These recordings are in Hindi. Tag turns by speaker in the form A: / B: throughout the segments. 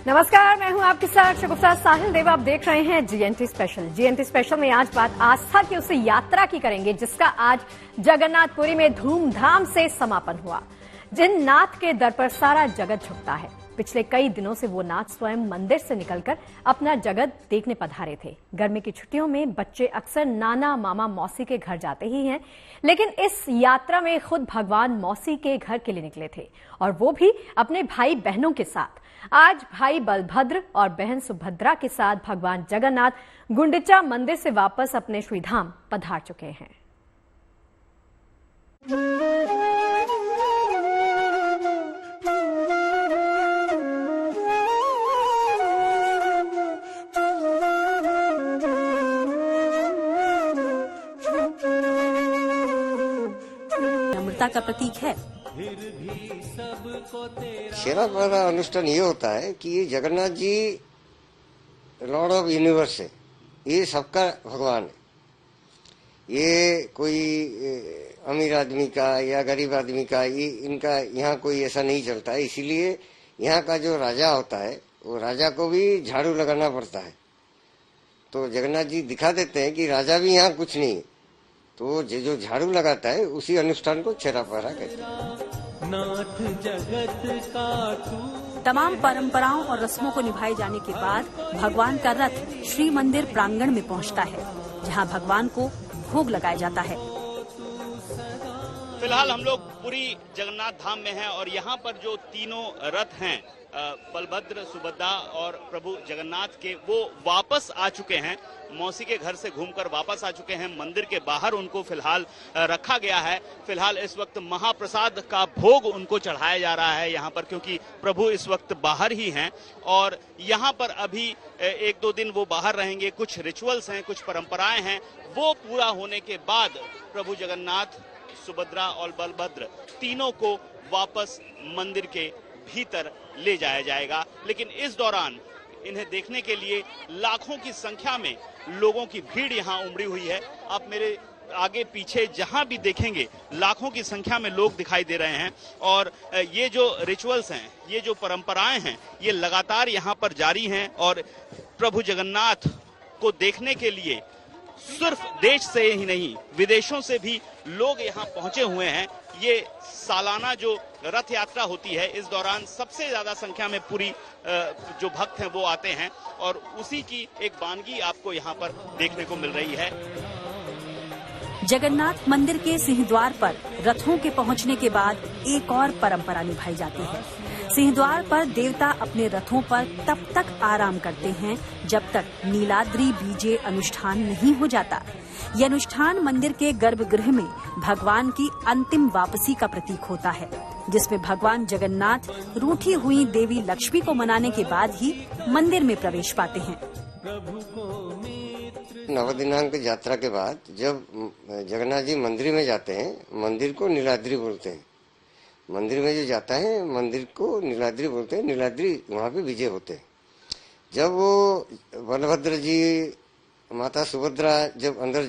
A: नमस्कार, मैं हूं आपके साथ शगुफ्ता साहिल देव। आप देख रहे हैं जीएनटी स्पेशल। जीएनटी स्पेशल में आज बात आस्था की उस यात्रा की करेंगे जिसका आज जगन्नाथपुरी में धूमधाम से समापन हुआ। जिन नाथ के दर पर सारा जगत झुकता है, पिछले कई दिनों से वो नाथ स्वयं मंदिर से निकलकर अपना जगत देखने पधारे थे। गर्मी की छुट्टियों में बच्चे अक्सर नाना मामा मौसी के घर जाते ही हैं, लेकिन इस यात्रा में खुद भगवान मौसी के घर के लिए निकले थे, और वो भी अपने भाई बहनों के साथ। आज भाई बलभद्र और बहन सुभद्रा के साथ भगवान जगन्नाथ गुंडिचा मंदिर से वापस अपने श्रीधाम पधार चुके हैं।
B: नम्रता का प्रतीक है।
C: शेरा वाला अनुष्ठान ये होता है कि ये Jagannath ji Lord of universe है, ये सबका भगवान है। ये कोई अमीर आदमी का या गरीब आदमी का, ये इनका यहाँ कोई ऐसा नहीं चलता है। इसीलिए यहाँ का जो राजा होता है वो राजा को भी झाड़ू लगाना पड़ता है। तो जगन्नाथ जी दिखा देते हैं कि राजा भी यहाँ कुछ नहीं है, तो जो झाड़ू लगाता है उसी अनुष्ठान को छेरा पहरा कहते हैं।
B: तमाम परंपराओं और रस्मों को निभाए जाने के बाद भगवान का रथ श्री मंदिर प्रांगण में पहुंचता है, जहां भगवान को भोग लगाया जाता है।
D: फिलहाल हम लोग पुरी जगन्नाथ धाम में हैं और यहाँ पर जो तीनों रथ हैं, बलभद्र, सुभद्रा और प्रभु जगन्नाथ के, वो वापस आ चुके हैं। मौसी के घर से घूमकर वापस आ चुके हैं। मंदिर के बाहर उनको फिलहाल रखा गया है। फिलहाल इस वक्त महाप्रसाद का भोग उनको चढ़ाया जा रहा है यहाँ पर, क्योंकि प्रभु इस वक्त बाहर ही हैं और यहाँ पर अभी एक दो दिन वो बाहर रहेंगे। कुछ रिचुअल्स हैं, कुछ परंपराएं हैं, वो पूरा होने के बाद प्रभु जगन्नाथ, सुभद्रा और बलभद्र तीनों को वापस मंदिर के भीतर ले जाया जाएगा। लेकिन इस दौरान इन्हें देखने के लिए लाखों की संख्या में लोगों की भीड़ यहाँ उमड़ी हुई है। आप मेरे आगे पीछे जहां भी देखेंगे लाखों की संख्या में लोग दिखाई दे रहे हैं और ये जो रिचुअल्स हैं, ये जो परंपराएं हैं, ये लगातार यहाँ पर जारी हैं। और प्रभु जगन्नाथ को देखने के लिए सिर्फ देश से ही नहीं, विदेशों से भी लोग यहाँ पहुंचे हुए हैं। ये सालाना जो रथ यात्रा होती है, इस दौरान सबसे ज्यादा संख्या में पूरी जो भक्त हैं वो आते हैं और उसी की एक वानगी आपको यहाँ पर देखने को मिल रही है।
B: जगन्नाथ मंदिर के सिंहद्वार पर रथों के पहुंचने के बाद एक और परंपरा निभाई जाती है। सिंहद्वार पर देवता अपने रथों पर तब तक आराम करते हैं जब तक नीलाद्री बीजे अनुष्ठान नहीं हो जाता। यह अनुष्ठान मंदिर के गर्भगृह में भगवान की अंतिम वापसी का प्रतीक होता है, जिसमें भगवान जगन्नाथ रूठी हुई देवी लक्ष्मी को मनाने के बाद ही मंदिर में प्रवेश पाते हैं।
C: नवदिनांक यात्रा के बाद जब जगन्नाथ जी मंदिर में जाते हैं, मंदिर को नीलाद्री बोलते हैं। मंदिर में जो जाता है मंदिर को नीलाद्री बोलते हैं। नीलाद्री वहाँ पे विजय होते हैं। जब वो बलभद्र जी, माता सुभद्रा जब अंदर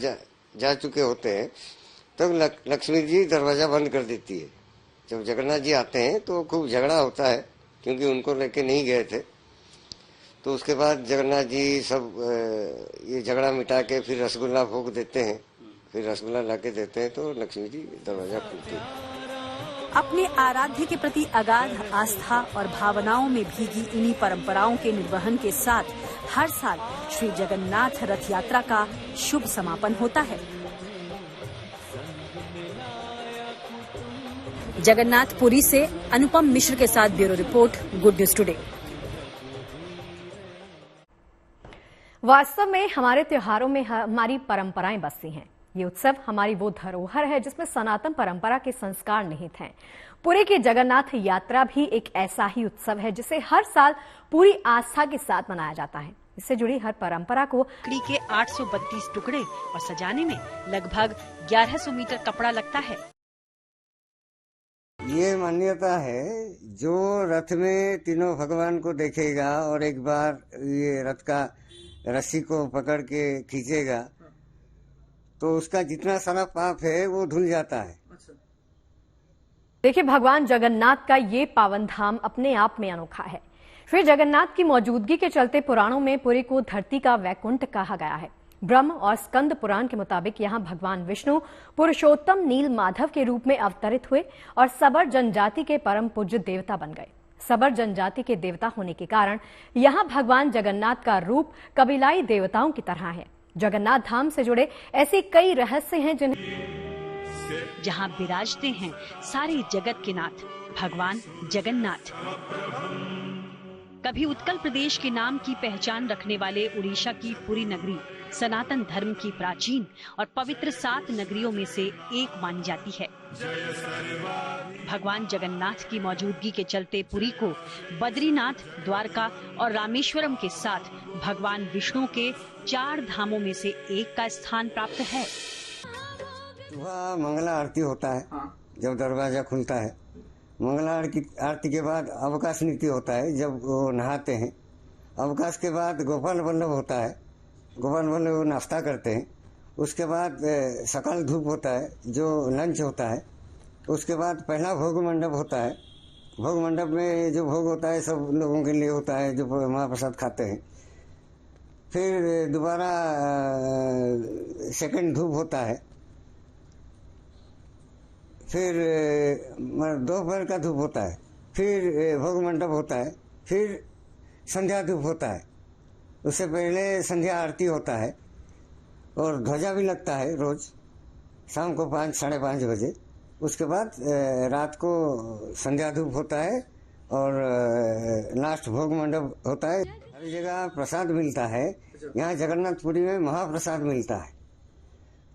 C: जा चुके होते हैं, तब लक्ष्मी जी दरवाजा बंद कर देती है। जब जगन्नाथ जी आते हैं तो खूब झगड़ा होता है, क्योंकि उनको लेके नहीं गए थे। तो उसके बाद जगन्नाथ जी सब ये झगड़ा मिटा के फिर रसगुल्ला भोग देते हैं। फिर रसगुल्ला लाके देते हैं तो लक्ष्मी जी दरवाजा खोलती है।
B: अपने आराध्य के प्रति अगाध आस्था और भावनाओं में भीगी इन्हीं परंपराओं के निर्वहन के साथ हर साल श्री जगन्नाथ रथ यात्रा का शुभ समापन होता है। जगन्नाथपुरी से अनुपम मिश्र के साथ bureau report, good news today.
A: वास्तव में हमारे त्योहारों में हमारी परंपराएं बसती हैं। ये उत्सव हमारी वो धरोहर है जिसमें सनातन परंपरा के संस्कार निहित हैं। पुरी की जगन्नाथ यात्रा भी एक ऐसा ही उत्सव है जिसे हर साल पूरी आस्था के साथ मनाया जाता है। इससे जुड़ी हर परंपरा को
B: लकड़ी के 832 टुकड़े और सजाने में लगभग 1100 मीटर कपड़ा लगता है।
C: ये मान्यता है, जो रथ में तीनों भगवान को देखेगा और एक बार ये रथ का रस्सी को पकड़ के खींचेगा तो उसका जितना सारा पाप है वो धुल जाता है।
A: देखिए, भगवान जगन्नाथ का ये पावन धाम अपने आप में अनोखा है। श्री जगन्नाथ की मौजूदगी के चलते पुराणों में पुरी को धरती का वैकुंठ कहा गया है। ब्रह्म और स्कंद पुराण के मुताबिक यहाँ भगवान विष्णु पुरुषोत्तम नील माधव के रूप में अवतरित हुए और सबर जनजाति के परम पूज्य देवता बन गए। सबर जनजाति के देवता होने के कारण यहाँ भगवान जगन्नाथ का रूप कबीलाई देवताओं की तरह है। जगन्नाथ धाम से जुड़े ऐसे कई रहस्य हैं जिन्हें
B: जहाँ विराजते हैं सारे जगत के नाथ भगवान जगन्नाथ। कभी उत्कल प्रदेश के नाम की पहचान रखने वाले उड़ीसा की पुरी नगरी सनातन धर्म की प्राचीन और पवित्र 7 नगरियों में से एक मानी जाती है। भगवान जगन्नाथ की मौजूदगी के चलते पुरी को बद्रीनाथ, द्वारका और रामेश्वरम के साथ भगवान विष्णु के 4 धामों में से एक का स्थान प्राप्त है।
C: सुबह मंगला आरती होता है, जब दरवाजा खुलता है। मंगला आरती के बाद अवकाश नीति होता है, जब वो नहाते हैं। अवकाश के बाद गोपाल वल्लभ होता है, गोपाल वल्लभ नाश्ता करते हैं। उसके बाद सकाल धूप होता है, जो लंच होता है। उसके बाद पहला भोग मंडप होता है। भोग मंडप में जो भोग होता है सब लोगों के लिए होता है जो महाप्रसाद खाते हैं। फिर दोबारा सेकंड धूप होता है। फिर दोपहर का धूप होता है। फिर भोग मंडप होता है। फिर संध्या धूप होता है। उससे पहले संध्या आरती होता है और ध्वजा भी लगता है रोज शाम को 5 साढ़े 5 बजे। उसके बाद रात को संध्या धूप होता है और लास्ट भोग मंडप होता है। हर जगह प्रसाद मिलता है। यहाँ जगन्नाथपुरी में महाप्रसाद मिलता है।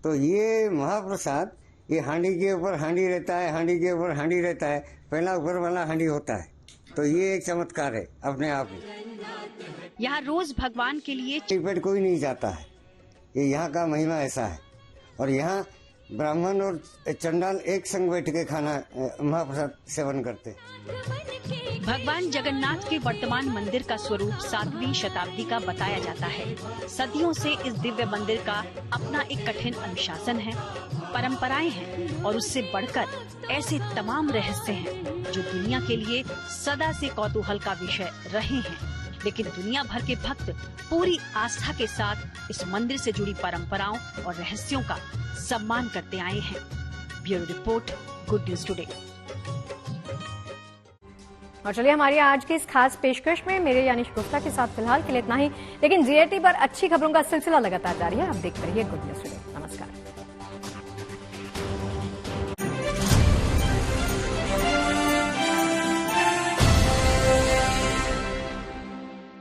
C: तो ये महाप्रसाद ये हांडी के ऊपर हांडी रहता है, हांडी के ऊपर हांडी रहता है। पहला ऊपर वाला हांडी होता है। तो ये एक चमत्कार है अपने आप में।
B: यहाँ रोज भगवान के लिए
C: टिकट कोई नहीं जाता है। ये यहाँ का महिमा ऐसा है। और यहाँ ब्राह्मण और चंडाल एक संग बैठ के खाना महाप्रसाद सेवन करते हैं।
B: भगवान जगन्नाथ के वर्तमान मंदिर का स्वरूप 7वीं शताब्दी का बताया जाता है। सदियों से इस दिव्य मंदिर का अपना एक कठिन अनुशासन है, परंपराएं हैं और उससे बढ़कर ऐसे तमाम रहस्य हैं जो दुनिया के लिए सदा से कौतूहल का विषय रहे हैं। लेकिन दुनिया भर के भक्त पूरी आस्था के साथ इस मंदिर से जुड़ी परंपराओं और रहस्यों का सम्मान करते आए हैं। Bureau report, good news today.
A: और चलिए हमारी आज की इस खास पेशकश में मेरे यानी गुप्ता के साथ फिलहाल के लिए इतना ही। लेकिन जीएटी पर अच्छी खबरों का सिलसिला लगातार जारी है। आप देखते रहिए गुड न्यूज टुडे। नमस्कार।